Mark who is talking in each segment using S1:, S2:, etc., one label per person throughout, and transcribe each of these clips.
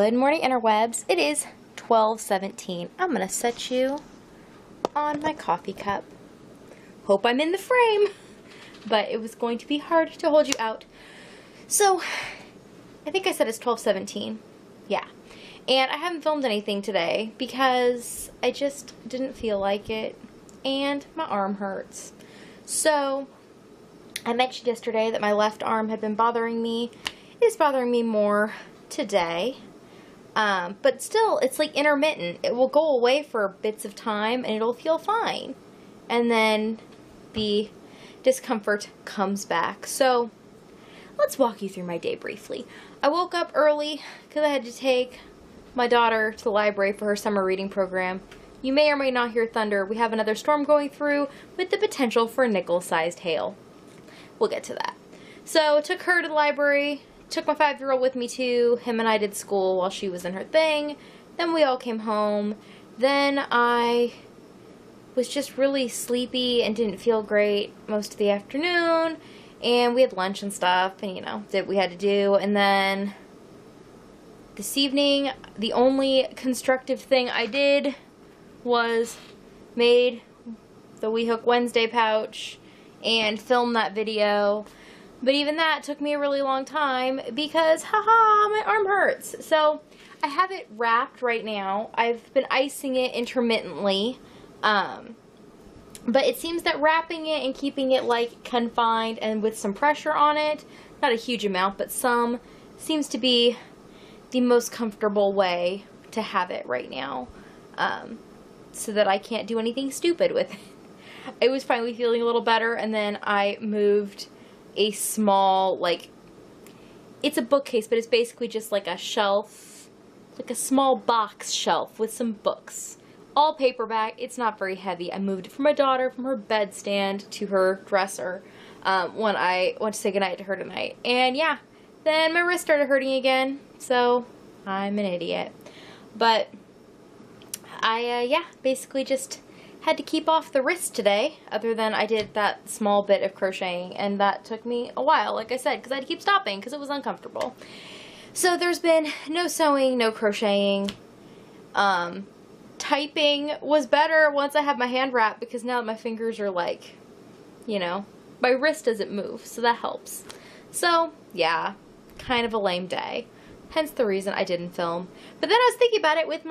S1: Good morning, interwebs. It is 12:17. I'm going to set you on my coffee cup. Hope I'm in the frame, but it was going to be hard to hold you out. So, I think I said it's 12:17. Yeah. And I haven't filmed anything today because I just didn't feel like it and my arm hurts. So, I mentioned yesterday that my left arm had been bothering me. It is bothering me more today. But still, it's like intermittent. It will go away for bits of time and it'll feel fine. And then the discomfort comes back. So, let's walk you through my day briefly. I woke up early because I had to take my daughter to the library for her summer reading program. You may or may not hear thunder. We have another storm going through with the potential for nickel-sized hail. We'll get to that. So, took her to the library. Took my 5-year-old with me too. Him and I did school while she was in her thing. Then we all came home. Then I was just really sleepy and didn't feel great most of the afternoon. And we had lunch and stuff and, you know, did what we had to do. And then this evening, the only constructive thing I did was made the We Hook Wednesday pouch and filmed that video. But even that took me a really long time because, haha, my arm hurts. So, I have it wrapped right now. I've been icing it intermittently. But it seems that wrapping it and keeping it, like, confined and with some pressure on it, not a huge amount, but some, seems to be the most comfortable way to have it right now. So that I can't do anything stupid with it. I was finally feeling a little better, and then I moved a small, like, it's a bookcase, but it's basically just like a shelf, like a small box shelf with some books. All paperback. It's not very heavy. I moved it for my daughter from her bedstand to her dresser when I went to say goodnight to her tonight. And yeah, then my wrist started hurting again, so I'm an idiot. But I, yeah, basically just had to keep off the wrist today, other than I did that small bit of crocheting, and that took me a while, like I said, because I had to keep stopping because it was uncomfortable. So there's been no sewing, no crocheting. Typing was better once I have my hand wrapped, because now that my fingers are like, you know, my wrist doesn't move, so that helps. So, yeah, kind of a lame day. Hence the reason I didn't film. But then I was thinking about it with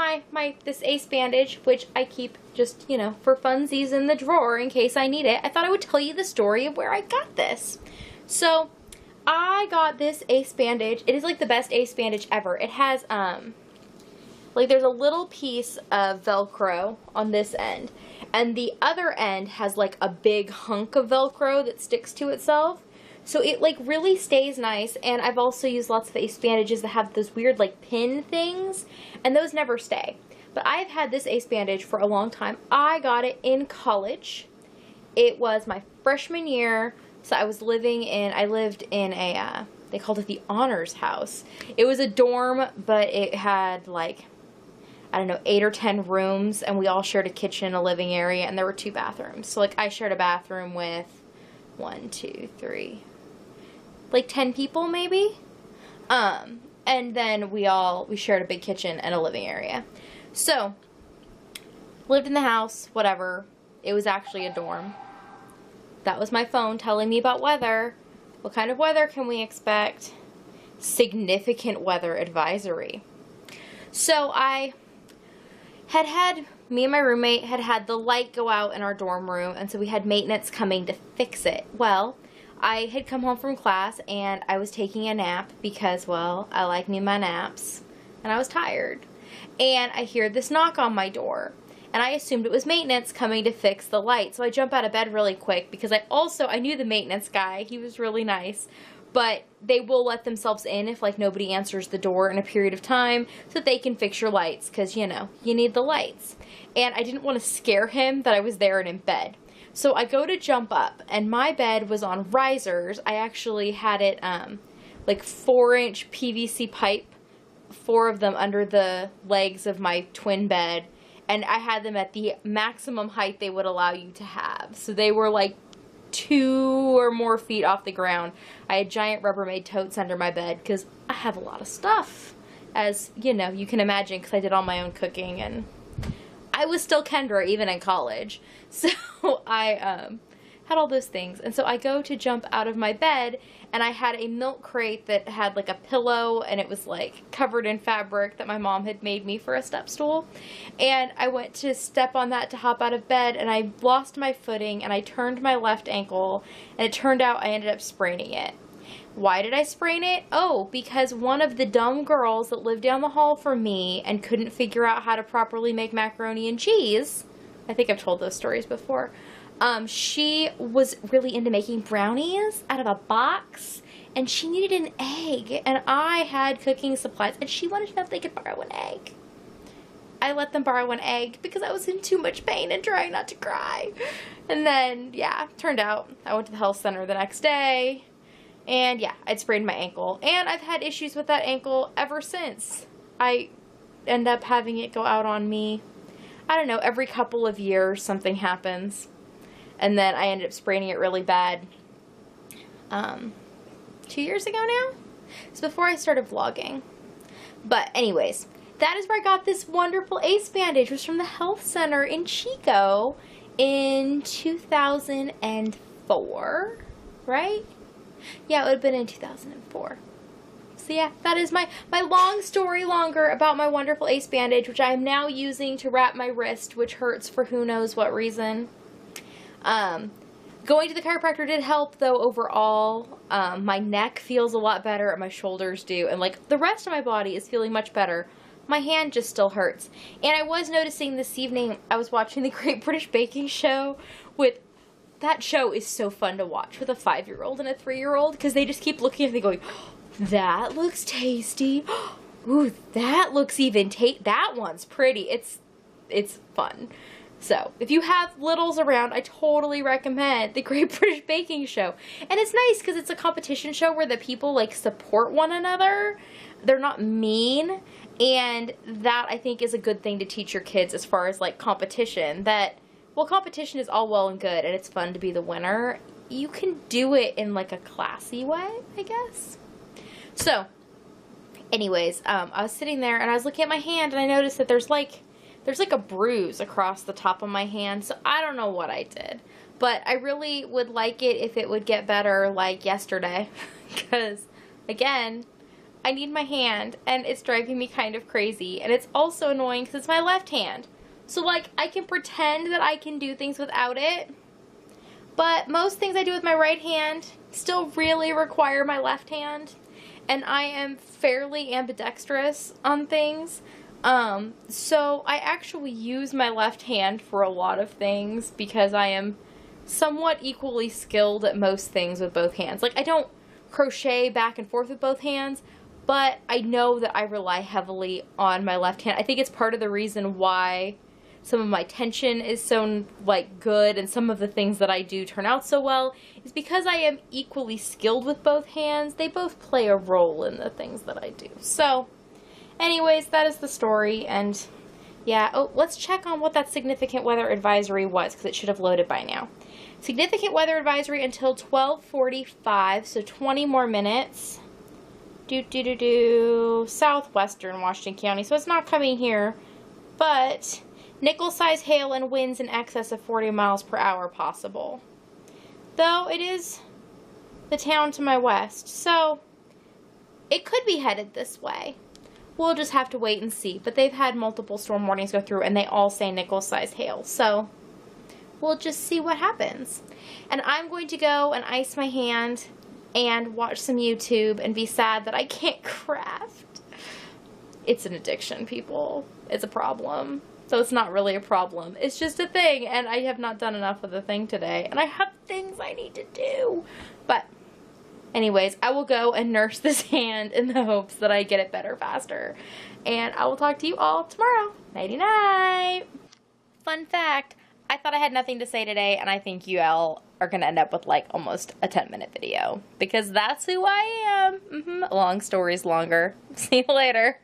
S1: this ace bandage, which I keep just, you know, for funsies in the drawer in case I need it. I thought I would tell you the story of where I got this. So, I got this ace bandage. It is like the best ace bandage ever. It has, like there's a little piece of Velcro on this end. And the other end has like a big hunk of Velcro that sticks to itself. So it like really stays nice, and I've also used lots of ace bandages that have those weird like pin things, and those never stay. But I've had this ace bandage for a long time. I got it in college. It was my freshman year, so I lived in a, they called it the honors house. It was a dorm, but it had like, I don't know, 8 or 10 rooms, and we all shared a kitchen, a living area, and there were 2 bathrooms. So like I shared a bathroom with 1, 2, 3... like 10 people maybe. And then we shared a big kitchen and a living area. So, lived in the house, whatever. It was actually a dorm. That was my phone telling me about weather. What kind of weather can we expect? Significant weather advisory. So me and my roommate had the light go out in our dorm room, and so we had maintenance coming to fix it. Well, I had come home from class, and I was taking a nap because, well, I like me my naps, and I was tired. And I hear this knock on my door, and I assumed it was maintenance coming to fix the light. So I jump out of bed really quick because I knew the maintenance guy. He was really nice. But they will let themselves in if, like, nobody answers the door in a period of time so that they can fix your lights because, you know, you need the lights. And I didn't want to scare him that I was there and in bed. So I go to jump up, and my bed was on risers. I actually had it, like 4-inch PVC pipe, 4 of them under the legs of my twin bed. And I had them at the maximum height they would allow you to have. So they were like 2 or more feet off the ground. I had giant Rubbermaid totes under my bed because I have a lot of stuff. as, you know, you can imagine, because I did all my own cooking, and I was still Kendra even in college. So I had all those things. And so I go to jump out of my bed, and I had a milk crate that had like a pillow, and it was like covered in fabric that my mom had made me for a step stool. And I went to step on that to hop out of bed, and I lost my footing, and I turned my left ankle, and it turned out I ended up spraining it. Why did I sprain it? Oh, because one of the dumb girls that lived down the hall from me and couldn't figure out how to properly make macaroni and cheese, I think I've told those stories before, she was really into making brownies out of a box, and she needed an egg, and I had cooking supplies, and she wanted to know if they could borrow an egg. I let them borrow an egg because I was in too much pain and trying not to cry. And then, yeah, turned out I went to the health center the next day, and yeah, I'd sprained my ankle, and I've had issues with that ankle ever since. I end up having it go out on me, I don't know, every couple of years something happens. And then I ended up spraining it really bad 2 years ago now. It's before I started vlogging. But anyways, that is where I got this wonderful ace bandage. It was from the health center in Chico in 2004, right? Yeah, it would have been in 2004. So yeah, that is my long story longer about my wonderful ace bandage, which I am now using to wrap my wrist, which hurts for who knows what reason. Going to the chiropractor did help though overall. My neck feels a lot better and my shoulders do, and like the rest of my body is feeling much better. My hand just still hurts. And I was noticing this evening, I was watching the Great British Baking Show with, that show is so fun to watch with a 5-year-old and a 3-year-old, because they just keep looking at me going, oh, that looks tasty. Ooh, that looks even that one's pretty. It's fun. So, if you have littles around, I totally recommend the Great British Baking Show. And it's nice because it's a competition show where the people, like, support one another. They're not mean. And that, I think, is a good thing to teach your kids as far as, like, competition. That, well, competition is all well and good, and it's fun to be the winner. You can do it in, like, a classy way, I guess. So, anyways, I was sitting there, and I was looking at my hand, and I noticed that there's like a bruise across the top of my hand, so I don't know what I did. But I really would like it if it would get better like yesterday, because, again, I need my hand, and it's driving me kind of crazy, and it's also annoying because it's my left hand. So, like, I can pretend that I can do things without it, but most things I do with my right hand still really require my left hand, and I am fairly ambidextrous on things. So I actually use my left hand for a lot of things because I am somewhat equally skilled at most things with both hands. Like, I don't crochet back and forth with both hands, but I know that I rely heavily on my left hand. I think it's part of the reason why some of my tension is so, like, good, and some of the things that I do turn out so well is because I am equally skilled with both hands. They both play a role in the things that I do. So, anyways, that is the story, and yeah, oh, let's check on what that significant weather advisory was, because it should have loaded by now. Significant weather advisory until 12:45, so 20 more minutes. Southwestern Washington County, so it's not coming here, but nickel-size hail and winds in excess of 40 miles per hour possible. Though it is the town to my west, so it could be headed this way. We'll just have to wait and see. But they've had multiple storm warnings go through, and they all say nickel-size hail. So we'll just see what happens. And I'm going to go and ice my hand and watch some YouTube and be sad that I can't craft. It's an addiction, people. It's a problem. So it's not really a problem. It's just a thing, and I have not done enough of the thing today. And I have things I need to do. But anyways, I will go and nurse this hand in the hopes that I get it better faster. And I will talk to you all tomorrow. Nighty-night. Fun fact, I thought I had nothing to say today, and I think you all are going to end up with like almost a 10-minute video. Because that's who I am. Long stories longer. See you later.